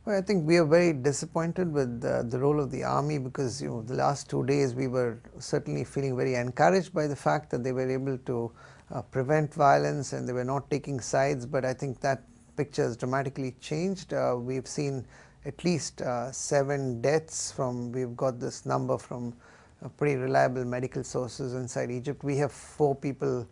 Well, I think we are very disappointed with the role of the army, because the last 2 days we were certainly feeling very encouraged by the fact that they were able to prevent violence and they were not taking sides. But I think that picture has dramatically changed. We've seen at least 7 deaths from, we've got this number from pretty reliable medical sources inside Egypt. We have 4 people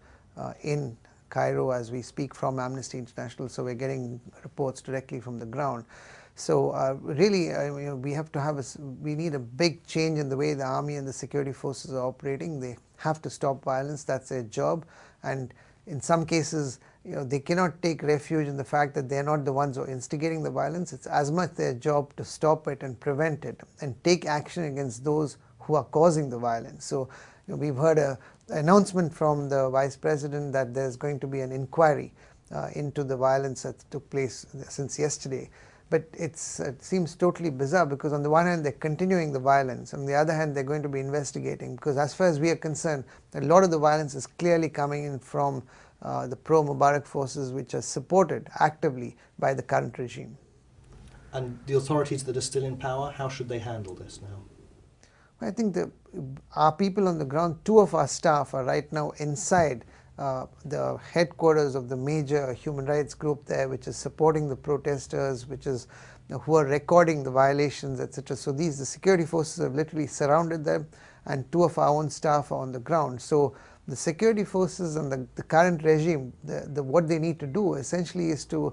in Cairo as we speak from Amnesty International, so we're getting reports directly from the ground. So really, we have to have we need a big change in the way the army and the security forces are operating. They have to stop violence. That's their job. And in some cases, they cannot take refuge in the fact that they're not the ones who are instigating the violence. It's as much their job to stop it and prevent it and take action against those who are causing the violence. So we've heard an announcement from the Vice President that there's going to be an inquiry into the violence that took place since yesterday. But it seems totally bizarre, because on the one hand they're continuing the violence, on the other hand they're going to be investigating, because as far as we are concerned, a lot of the violence is clearly coming in from the pro-Mubarak forces, which are supported actively by the current regime. And the authorities that are still in power, how should they handle this now? I think our people on the ground, 2 of our staff are right now inside the headquarters of the major human rights group there, which is supporting the protesters, which is who are recording the violations, etc. So the security forces have literally surrounded them, and 2 of our own staff are on the ground. So the security forces and the current regime, what they need to do essentially is to,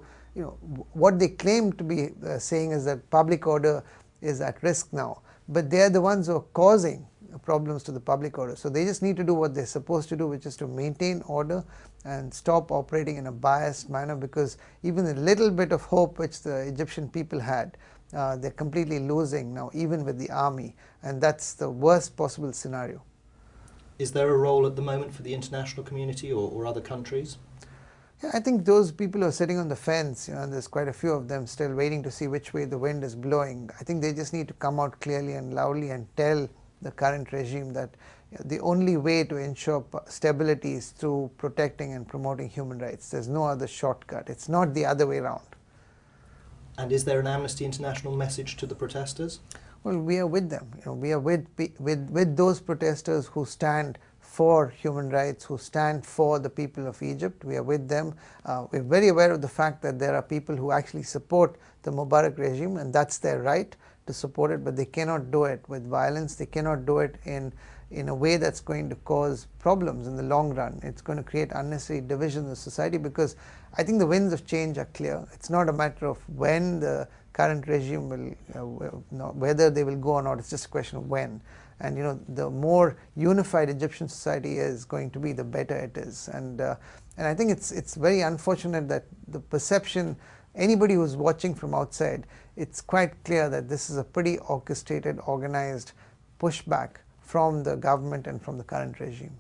what they claim to be saying is that public order is at risk now, but they are the ones who are causing problems to the public order. So they just need to do what they're supposed to do, which is to maintain order and stop operating in a biased manner, because even a little bit of hope which the Egyptian people had, they're completely losing now, even with the army, and that's the worst possible scenario. Is there a role at the moment for the international community or other countries? Yeah, I think those people are sitting on the fence, and there's quite a few of them still waiting to see which way the wind is blowing. I think they just need to come out clearly and loudly and tell the current regime that the only way to ensure stability is through protecting and promoting human rights. There's no other shortcut. It's not the other way around. And is there an Amnesty International message to the protesters? Well, we are with them. We are with those protesters who stand for human rights, who stand for the people of Egypt. We are with them. We're very aware of the fact that there are people who actually support the Mubarak regime, and that's their right to support it, but they cannot do it with violence. They cannot do it in a way that's going to cause problems in the long run. It's going to create unnecessary division in the society, because I think the winds of change are clear. It's not a matter of when the current regime will, whether they will go or not. It's just a question of when. And the more unified Egyptian society is going to be, the better it is. And I think it's very unfortunate that the perception, anybody who's watching from outside, it's quite clear that this is a pretty orchestrated, organized pushback from the government and from the current regime.